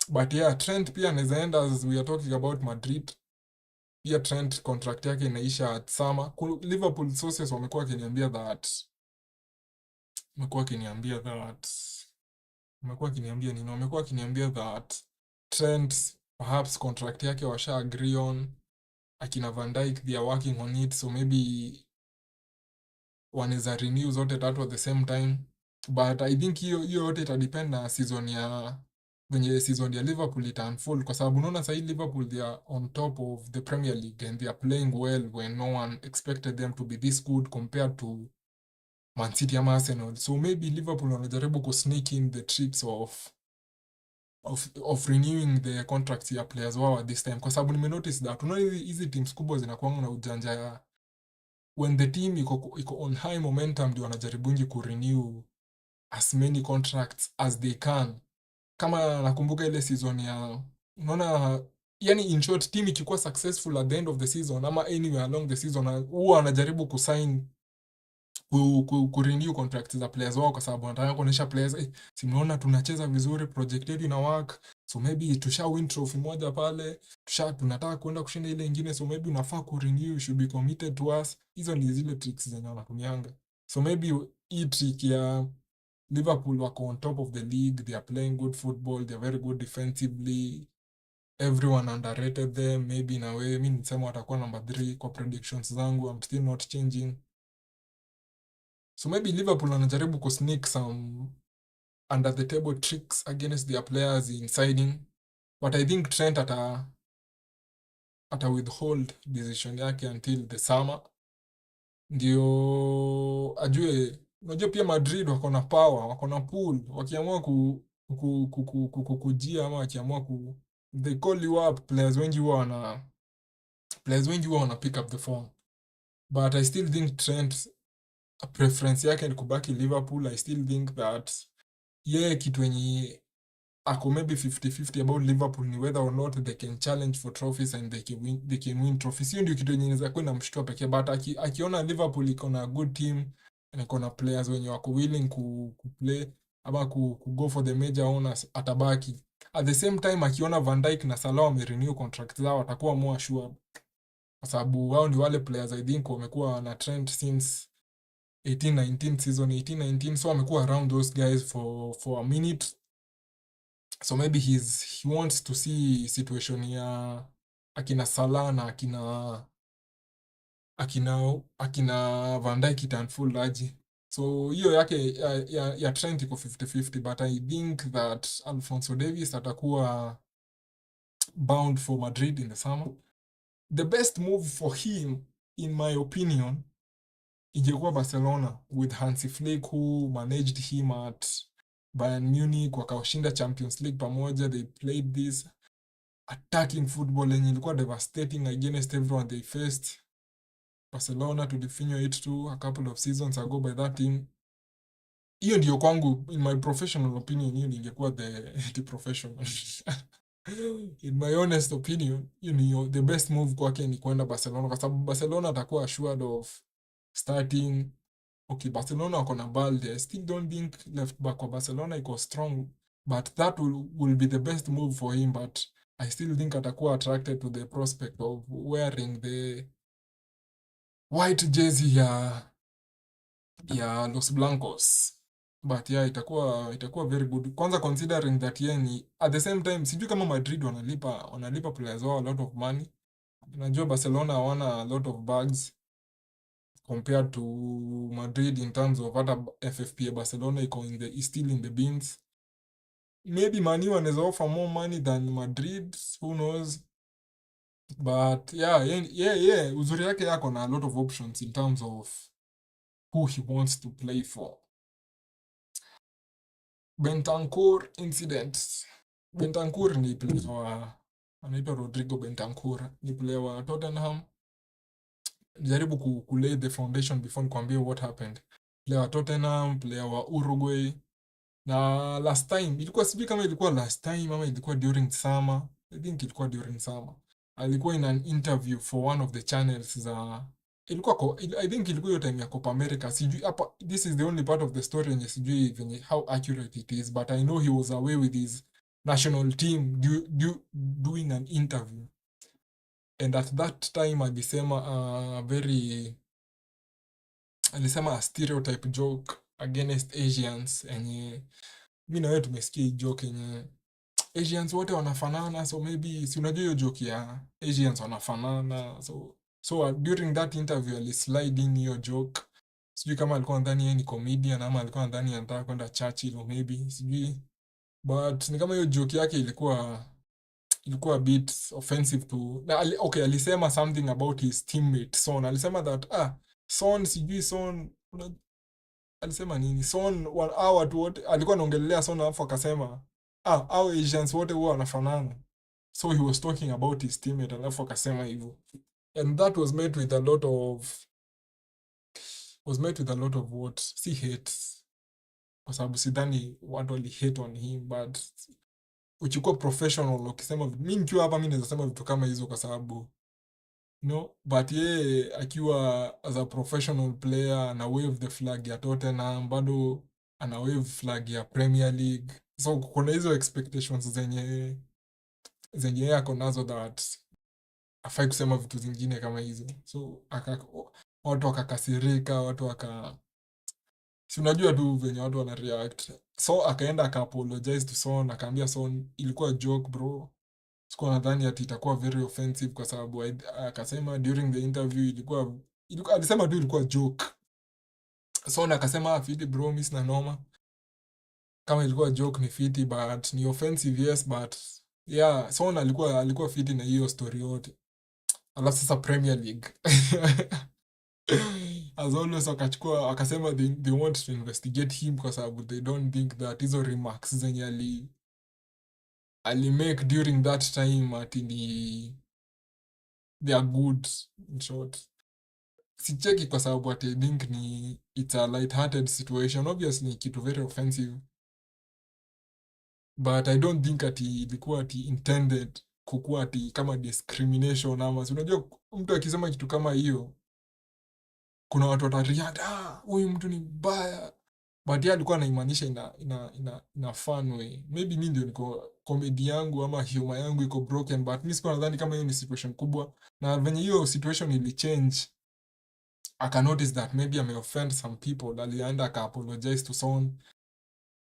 But yeah, Trent pia anaweza enda, as we are talking about Madrid. Pia Trent contract yake inaisha at summer. Liverpool sources wamekuwa wakiniambia that Trent perhaps contract yake washa agree on, akina Van Dijk they are working on it, so maybe wanaweza renew zote tatu at the same time. But I think hiyo yote itadepend na season ya Liverpool ita unfold, kwa sababu unaona sasa Liverpool they are on top of the Premier League and they are playing well when no one expected them to be this good compared to Man City ama Arsenal. So maybe Liverpool wanajaribu ku sneak in the tricks of renewing the contracts ya players wao at this time, kwa sababu nimenotice that unaona hizi teams kubwa zinakuanga na ujanja ya when the team iko on high momentum ndio wanajaribu ku renew as many contracts as they can. Kama nakumbuka ile season ya unaona, yani in short, team ikikuwa successful at the end of the season ama anywhere along the season, huwa wanajaribu kusign ku renew contracts za players wao, kwa sababu wanataka kuonesha players, si mnaona tunacheza vizuri, project yetu ina work, so maybe tusha win trophy moja pale, tunataka kwenda kushinda ile nyingine, so maybe unafaa ku renew, you should be committed to us. Hizo ni zile tricks zenye wanatumianga. So maybe hii trick ya Liverpool wako on top of the league, they are playing good football, they are very good defensively, everyone underrated them, maybe in a way. Mimi nisema watakuwa number 3 kwa predictions zangu, I'm still not changing. So maybe Liverpool wanajaribu ku sneak some under the table tricks against their players in signing, but I think Trent ata withhold decision yake until the summer, ndio ajue. Unajua pia Madrid wako na power, wako na pool, wakiamua kujia ama wakiamua they call you up, players wengi huwa wana pick up the phone. But I still think Trent preference yake ni kubaki Liverpool. I still think that kitu yenye ako maybe 50-50 about Liverpool ni whether or not they can challenge for trophies and they can win trophies. Hiyo ndio kitu yenye inaweza kwenda mshtua pekee, but akiona Liverpool iko na good team na iko na players wenye wako willing ku play ama ku go for the major honors, atabaki. At the same time, akiona Van Dijk na Salah wamerenew contract zao, atakuwa more assured, kwa sababu wao ni wale players I think wamekuwa na trend since 18-19 season, 18-19, so amekuwa around those guys for a minute. So maybe he wants to see situation ya akina Salah na akina Van Dijk it unfold aje. So hiyo yake ya Trent iko 50-50, but I think that Alphonso Davies atakuwa bound for Madrid in the summer. The best move for him, in my opinion, ingekuwa Barcelona with Hansi Flick, who managed him at Bayern Munich, wakashinda Champions League pamoja. They played this attacking football yenye ilikuwa devastating against everyone they faced. Barcelona to defeat 8-2 a couple of seasons ago by that team. Hiyo ndio kwangu, in my professional opinion, hiyo ingekuwa the professional in my honest opinion, the best move kwake ni kwenda Barcelona, kwa sababu Barcelona atakuwa assured of starting. Okay, Barcelona wako na Balde. I still don't think left back kwa Barcelona iko strong, but that will be the best move for him. But I still think atakuwa attracted to the prospect of wearing the white jersey ya Los Blancos. But yeah, itakuwa very good. Kwanza considering that ni at the same time, sijui kama Madrid wanalipa players wao a lot of money. Najua Barcelona hawana a lot of bags compared to Madrid in terms of hata FFP. Barcelona is still in the bins. Maybe Man U wanaweza offer more money than Madrid, who knows. But yeah, uzuri yake yako na a lot of options in terms of who he wants to play for. Bentancur incident. Bentancur ni player anaitwa Rodrigo Bentancur, ni player wa Tottenham. Jaribu lay the foundation before nikwambie what happened. Player wa Tottenham, player wa Uruguay. Na last time, ilikuwa sijui kama ilikuwa last time ama ilikuwa during summer. I think ilikuwa during summer. Alikuwa in an interview for one of the channels za I think ilikuwa hiyo time ya Copa America. Sijui hapa, this is the only part of the story yenye sijui venye how accurate it is, but I know he was away with his national team doing an interview. And at that time alisema a stereotype joke against Asians, enye mimi na wewe tumesikia hii joke yenye Asians wote wanafanana, so maybe si unajua hiyo joke ya Asians wanafanana, so during that interview alislide in hiyo joke. Sijui kama alikuwa ndani yeye ni comedian ama alikuwa ndani anataka kwenda Churchill or maybe sijui, but ni kama hiyo joke yake ilikuwa a bit offensive to okay, alisema something about his teammate Son. Alisema that Son alisema nini Son hao watu wote alikuwa anaongelea Son, alafu akasema hao Asians wote huwa wanafanana, so he was talking about his teammate, alafu akasema hivyo, and that was met with a lot of what, si hate, kwa sababu sidhani watu wali hate on him, but uchukua professional ukisema mimi nikiwa hapa, mimi naweza sema vitu kama hizo kwa sababu no, but yeye akiwa as a professional player ana wave the flag ya Tottenham, bado ana wave flag ya Premier League, so kuna hizo expectations zenye yeye ako nazo, that afai kusema vitu zingine kama hizo, so watu wakakasirika, watu si unajua tu venye watu wana react, so akaenda aka apologize to Son, akaambia Son ilikuwa joke bro, sikuwa nadhani ati itakuwa very offensive, kwa sababu akasema during the interview ilikuwa alisema tu ilikuwa joke. Son akasema fiti bro, mimi sina noma, kama ilikuwa joke ni fiti, but ni offensive yes, but yeah, Son alikuwa fiti na hiyo story yote. Alafu sasa Premier League as always wakachukua akasema they want to investigate him kwa sababu they don't think that hizo remarks zenye ali make during that time ati they are good, in short. Sicheki kwa sababu ati I think it's a light-hearted situation, obviously kitu very offensive, but I don't think ati ilikuwa ati intended kukuwa ati kama discrimination, ama unajua mtu akisema kitu kama hiyo kuna watu watareact, huyu mtu ni mbaya, but yeye alikuwa anaimaanisha ina fun way. Maybe mimi ndio niko comedy yangu ama humor yangu iko broken, but mimi sikuwa nadhani kama hiyo ni situation kubwa, na venye hiyo situation ili change aka notice that maybe ame offend some people, alienda aka apologize to Son,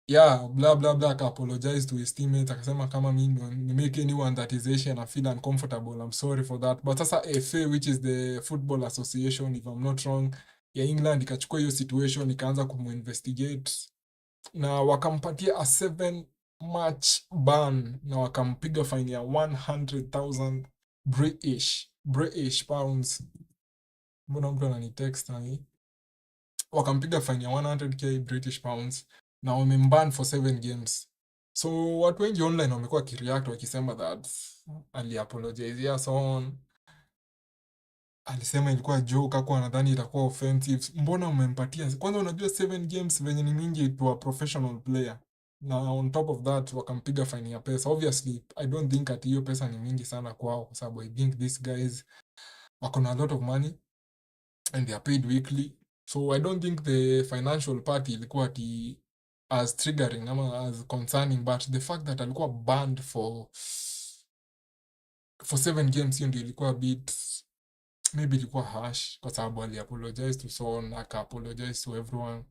yeah, blah blah blah, aka apologize to his teammates, akasema kama mimi ni make anyone that is Asian I feel uncomfortable, I'm sorry for that. But sasa FA, which is the Football Association if I'm not wrong, ya England, ikachukua hiyo situation ikaanza kuminvestigate na wakampatia a 7 match ban na wakampiga fine ya 100,000 British pounds. Mbona mtu ananitext nani? Wakampiga fine ya 100k British pounds na wamemban for 7 games. So watu wengi online wamekuwa kireact wakisema that aliapologize Son, alisema ilikuwa joke, hakuwa nadhani itakuwa offensive. Mbona umempatia kwanza, unajua 7 games venye ni mingi to a professional player, na on top of that wakampiga fine ya pesa. Obviously I don't think ati hiyo pesa ni mingi sana kwao, kwa sababu I think these guys wako na a lot of money and they are paid weekly, so I don't think the financial part ilikuwa ati as triggering ama as concerning, but the fact that alikuwa banned for 7 games, hiyo ndio ilikuwa bit, maybe ilikuwa harsh, kwa sababu ali apologize to Son, aka apologize to everyone,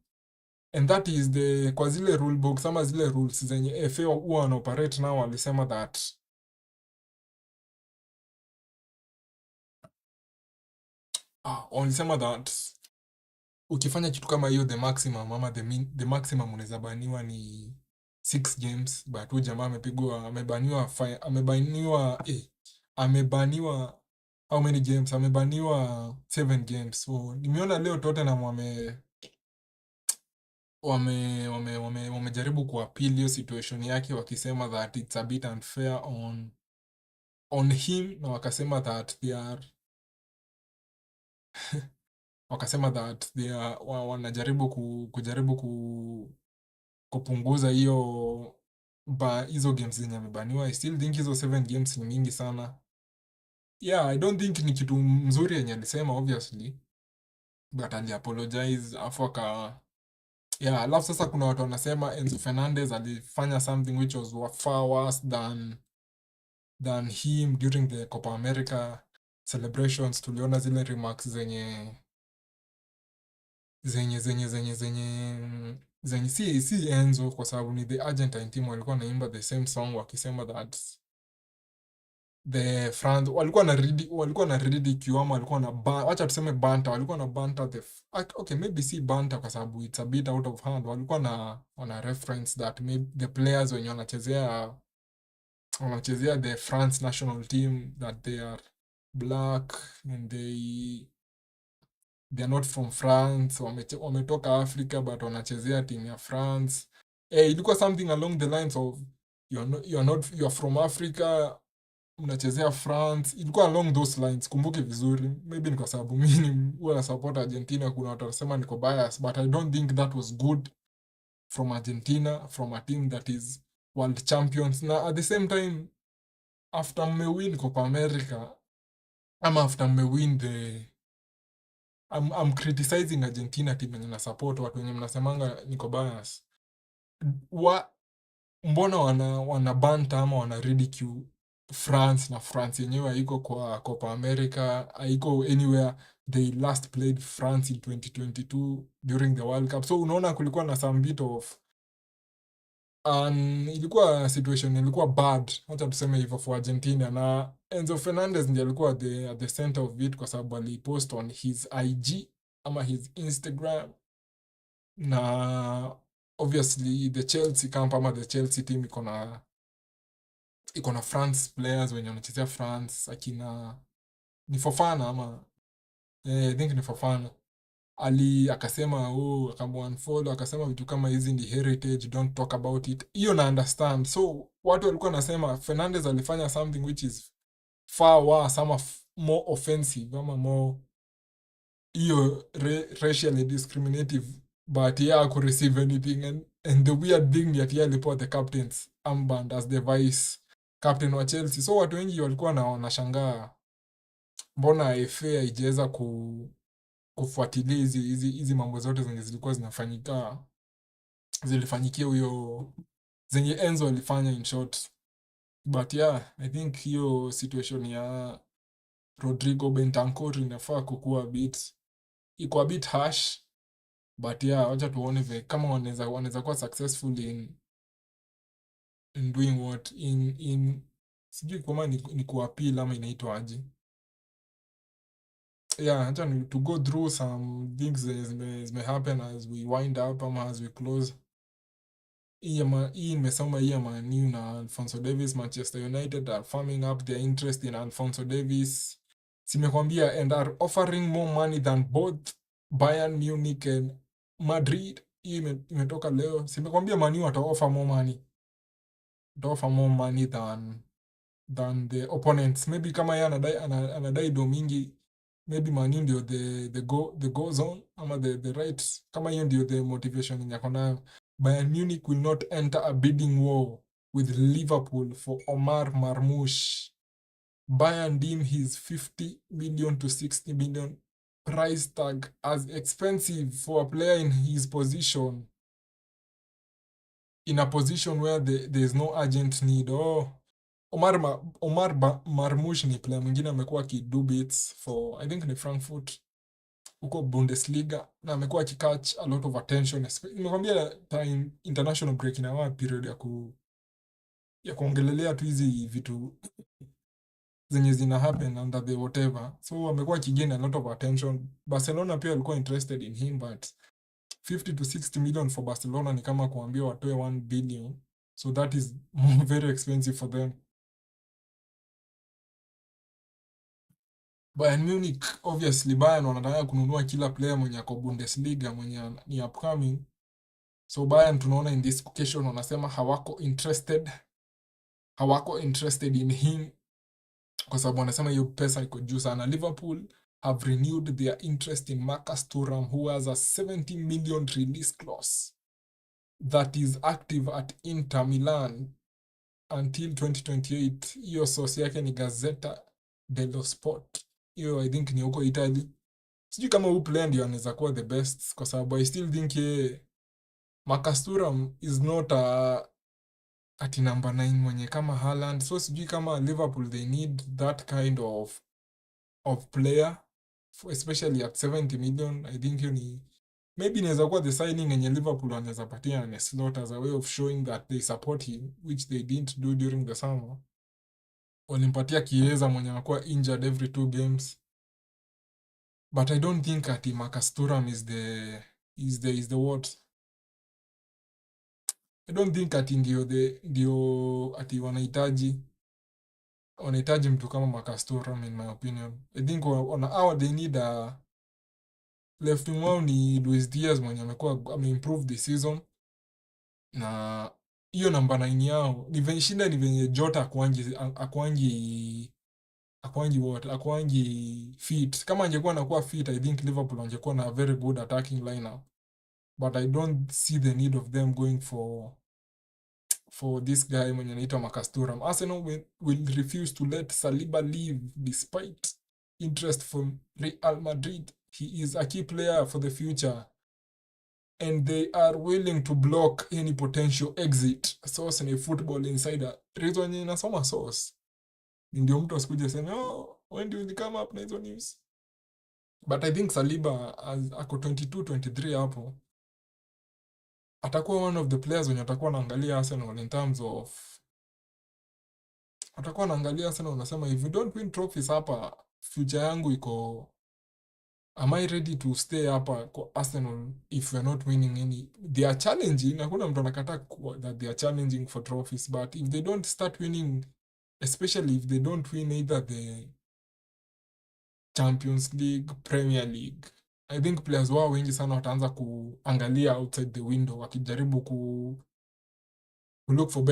and that is the kwa zile rule books ama zile rules zenye FA huwa wana operate now. Walisema that walisema that ukifanya kitu kama hiyo the maximum ama the maximum unaweza baniwa ni 6 games, but huyu jamaa amebaniwa how many games? Amebaniwa 7 games. So nimeona leo Tottenham wamejaribu kuappeal hiyo situation yake, wakisema that it's a bit unfair on him, na wakasema that they are wanajaribu kupunguza hizo games zenye amebaniwa. I still think hizo 7 games ni mingi sana. Yeah, I don't think ni kitu mzuri yenye alisema obviously, but ali apologize afu alafu sasa kuna watu wanasema Enzo Fernandez alifanya something which was far worse than him during the Copa America celebrations. Tuliona zile remarks zenye si Enzo, kwa sababu ni the Argentine team walikuwa naimba the same song wakisema that the France walikuwa na ridicule ama walikuwa na wacha tuseme banter, walikuwa na banter okay, maybe si banter kwa sababu it's a bit out of hand. Walikuwa wana reference that maybe the players wenye wanachezea the France national team that they are black and they are not from France, wametoka Africa but wanachezea team ya France. Ilikuwa something along the lines of you are from Africa, mnachezea France. Ilikuwa along those lines, kumbuke vizuri. Maybe ni kwa sababu mimi huwa na support Argentina, kuna watu wanasema niko bias, but I don't think that was good from Argentina, from a team that is world champions. Na at the same time, after mmewin Copa America, ama after mmewin I'm criticizing Argentina team yenye na support, watu wenye mnasemanga niko bias. Mbona wana banta ama wana ridicule France, na France yenyewe haiko kwa Copa America, haiko anywhere. They last played France in 2022 during the World Cup. So unaona kulikuwa na some bit of ilikuwa situation ilikuwa bad, acha tuseme hivyo, for Argentina. Na Enzo Fernandez ndiye alikuwa at the center of it, kwa sababu alipost on his IG ama his Instagram. Na obviously the Chelsea camp ama the Chelsea team iko na France players wenye wanachezea France, akina ni Fofana ama I think ni Fofana. Akasema akamwanfollow, akasema vitu kama hizi ni heritage, don't talk about it. Hiyo na understand. So watu walikuwa nasema Fernandez alifanya something which is far worse ama more offensive ama more hiyo racially discriminative, but yeah, could receive anything. And the weird thing that he alipot the captain's armband as the vice captain wa Chelsea. So watu wengi walikuwa wanashangaa mbona FA haijaweza kufuatilia hizi mambo zote zenye zilikuwa zilifanyikia huyo, zenye Enzo alifanya in short. But yeah, I think hiyo situation ya Rodrigo Bentancur inafaa kukuwa iko a bit harsh. But yeah, wacha tuone kama wanaweza kuwa successful in doing what in sijui kama ni kuappeal ama inaitwa aje. Yeah, acha to go through some things zime happen as we wind up ama as we close. Hii nimesoma hii ya Man U na Alphonso Davies. Manchester United are firming up their interest in Alphonso Davies. Simekwambia, and are offering more money than both Bayern Munich and Madrid. Hii imetoka leo. Simekwambia Man U wata-offer more money. Wata-offer more money than the opponents. Maybe kama yeye anadai do mingi, maybe Man U ndio the go zone ama the right, kama hiyo ndio the motivation yenye ako nayo. Bayern Munich will not enter a bidding war with Liverpool for Omar Marmoush. Bayern deem his 50 million to 60 million price tag as expensive for a player in his position, in a position where there is no urgent need. Omar Marmoush ni player mwingine amekuwa akido bits for, I think ni Frankfurt huko Bundesliga, na amekuwa akicatch a lot of attention. Nimekwambia time international break inawa period ya kuongelelea tu hizi vitu zenye zina happen under the whatever. So amekuwa akigain a lot of attention. Barcelona pia walikuwa interested in him, but 50 to 60 million for Barcelona ni kama kuambia watoe 1 billion. So that is very expensive for them. Bayern Munich, obviously Bayern wanataka kununua kila player mwenye ako Bundesliga mwenye ni upcoming. So Bayern tunaona in this occasion wanasema hawako interested in him, kwa sababu wanasema hiyo pesa iko juu sana. Liverpool have renewed their interest in Marcus Thuram, who has a 70 million release clause that is active at Inter Milan until 2028. Hiyo source yake ni Gazzetta dello Sport. Hiyo I think ni huko Italy. Sijui kama huyu player ndio anaweza kuwa the best, kwa sababu I still think Marcus Thuram is not ati number 9 mwenye kama Haaland. So sijui kama Liverpool they need that kind of player, especially at 70 million. I think maybe inaweza kuwa the signing yenye Liverpool wanaweza patia Arne Slot as a way of showing that they support him, which they didn't do during the summer. Walimpatia Chiesa mwenye anakuwa injured every 2 games. But I don't think ati Marcus Thuram is the what? I don't think ati ndio ati wanahitaji mtu kama Marcus Thuram, in my opinion. I think they need left wing wao ni Luis Diaz mwenye ameimprove this season, na hiyo namba 9 yao ni venye shida, ni venye Jota akwangi fit. Kama angekuwa anakuwa fit, I think Liverpool angekuwa na a very good attacking lineup, but I don't see the need of them going for this guy mwenye anaitwa Marcus Thuram. Arsenal will refuse to let Saliba leave despite interest from Real Madrid. He is a key player for the future and they are willing to block any potential exit. Source ni Football Insider. Reason yenye inasoma source ndio mtu asikuje sema when do you come up na hizo news. But I think Saliba ako 22 23 hapo, atakuwa one of the players wenye atakuwa anaangalia Arsenal in terms of, atakuwa anaangalia Arsenal unasema, if you don't win trophies hapa, future yangu iko, am I ready to stay hapa kwa Arsenal if we're not winning any. They are challenging, hakuna mtu anakataa that they are challenging for trophies, but if they don't start winning, especially if they don't win either the Champions League, Premier League, I think players wao wengi sana wataanza kuangalia outside the window wakijaribu ku look for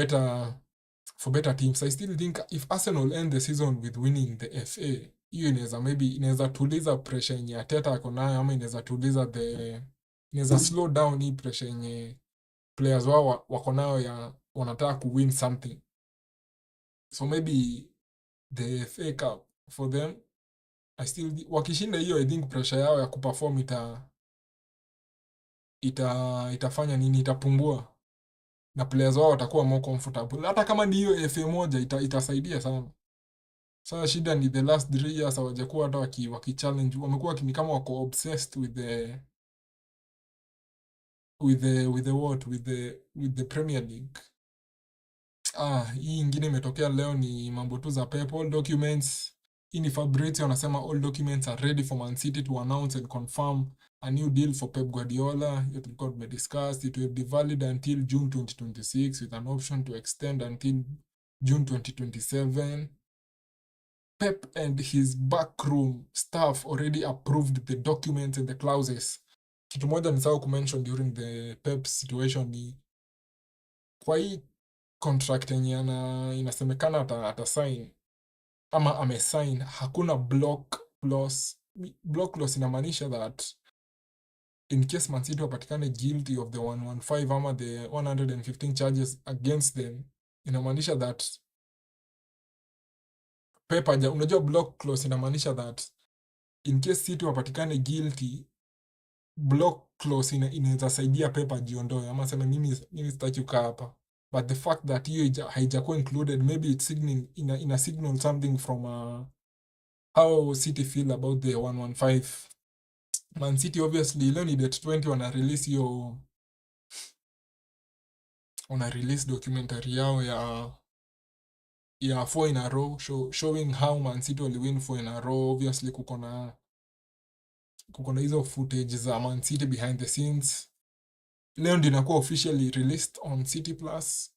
better teams. I still think if Arsenal end the season with winning the FA, hiyo inaweza tuliza pressure yenye Arteta ako nayo, ama inaweza slow down hii pressure yenye players wao wako nayo ya wanataka ku win something. So maybe the FA Cup for them, wakishinda hiyo, I think pressure yao ya kuperform itafanya nini, itapungua na players wao watakuwa more comfortable. Hata kama ni hiyo FA moja itasaidia sana. Sasa shida ni the last 3 years hawajakuwa hata waki-challenge, wamekuwa ni kama wako obsessed with the Premier League. Hii ingine imetokea leo ni mambo tu za Pep. All documents, hii ni Fabrizio anasema all documents are ready for Man City to announce and confirm a new deal for Pep Guardiola. Hiyo tulikuwa tumediscuss. It will be valid until June 2026 with an option to extend until June 2027. Pep and his backroom staff already approved the documents and the clauses. Kitu moja nisahau kumention during the Pep situation ni kwa hii contract yenye inasemekana atasign ama amesign, hakuna block clause. Block clause inamaanisha that in case Man City wapatikane guilty of the 115 ama the 115 charges against them, inamaanisha that Pep unajua block clause inamaanisha that in case City wapatikane guilty, block clause inaweza saidia Pep ajiondoe ama sema mimi sitaki kukaa hapa. But the fact that hiyo haijakuwa included, maybe it's ina signal something from how City feel about the 115. Man City obviously leo ni date 20 wana release documentary yao ya 4 in a row, showing how Man City will win 4 in a row. Obviously kuko na hizo footage za Man City behind the scenes. Leo ndio inakuwa officially released on City Plus,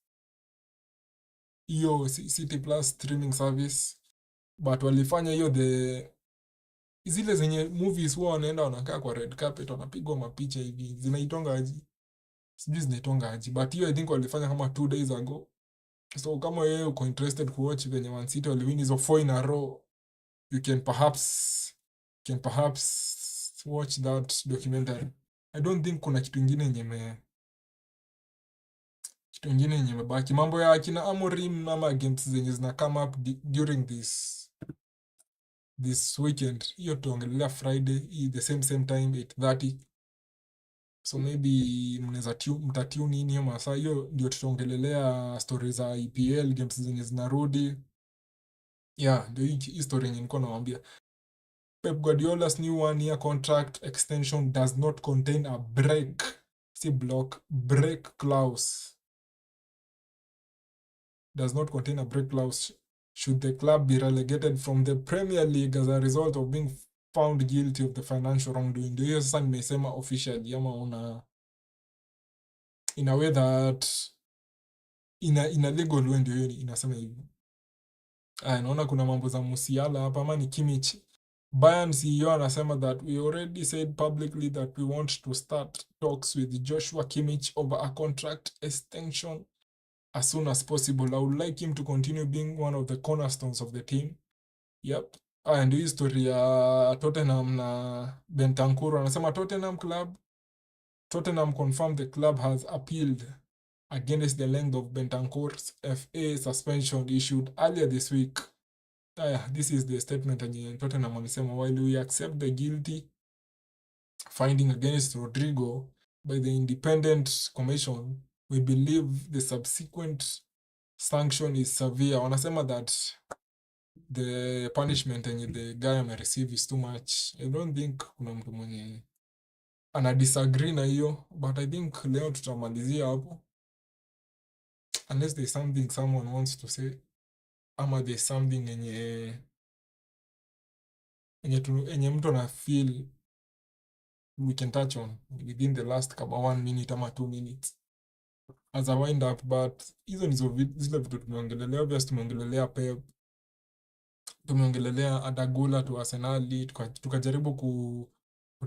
hiyo City Plus streaming service. But walifanya hiyo zile zenye movies huwa wanaenda wanakaa kwa red carpet wanapigwa mapicha hivi, zinaitonga aje, but hiyo I think walifanya kama 2 days ago. So kama wewe uko interested kuwatch venye Man City waliwin hizo 4 in a row, you can perhaps watch that documentary. I don't think kuna kitu ingine yenye imebaki. Mambo ya akina Amorim ama games zenye zina come up during this weekend, hiyo tuongelelea Friday the same time 8:30. So maybe mtatune in hiyo masaa, hiyo ndio tutaongelelea stories za EPL games zenye zinarudi. Ndio hii story yenye nilikuwa nawaambia. Pep Guardiola's new 1-year contract extension does not contain a break clause. Does not contain a break clause should the club be relegated from the Premier League as a result of being found guilty of the financial wrongdoing. Ndio hiyo sasa nimesema officially, ama in a way that in a legal way, ndio hiyo inasema hivyo. Naona kuna mambo za Musiala hapa, ama ni Kimmich Bayern CEO anasema that we already said publicly that we want to start talks with Joshua Kimmich over a contract extension as soon as possible. I would like him to continue being one of the cornerstones of the team. Yep. And hii story ya Tottenham na Bentancur anasema Tottenham confirmed the club has appealed against the length of Bentancur's FA suspension issued earlier this week. This is the statement yenye Tottenham walisema, while we accept the guilty finding against Rodrigo by the independent commission, we believe the subsequent sanction is severe. Wanasema that the punishment yenye the guy amereceive is too much. I don't think kuna mtu mwenye ana disagree na hiyo, but I think leo tutamalizia hapo, unless there's something someone wants to say, ama there's something yenye mtu ana feel we can touch on within the last kama 1 minute ama 2 minutes as a wind up. But hizo nizo zile vitu tumeongelelea. Obviously tumeongelelea Pep, tumeongelelea Adagula to Arsenal, tukajaribu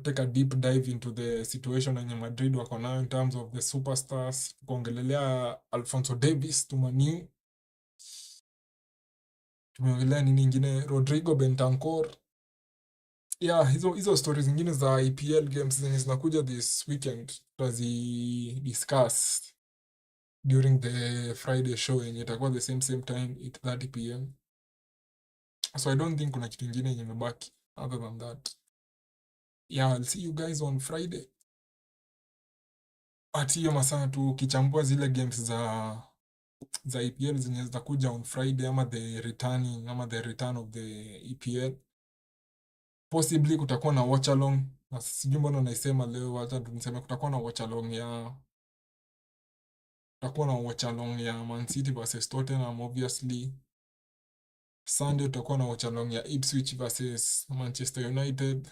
take a deep dive into the situation yenye Madrid wako nayo in terms of the superstars. Tukaongelelea Alphonso Davies to Man U, tumeongelea nini ingine, Rodrigo Bentancur. Yeah, hizo stories zingine za EPL games zenye zinakuja this weekend tutazi discuss during the Friday show yenye itakuwa the same time 8:30 p.m. So I don't think kuna kitu ingine yenye imebaki other than that. Yeah, I'll see you guys on Friday. At hiyo masaa tukichambua zile games za EPL zenye zitakuja on Friday, ama the return of the EPL. Possibly kutakuwa na watch along. Na sijui mbona naisema leo, wacha tuniseme kutakuwa na watch along ya Man City versus Tottenham obviously. Sunday tutakuwa na watch along ya Ipswich versus Manchester United.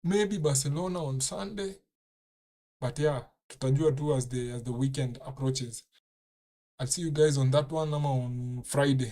Maybe Barcelona on Sunday. But yeah, tutajua tu as the weekend approaches. I'll see you guys on that one ama on Friday.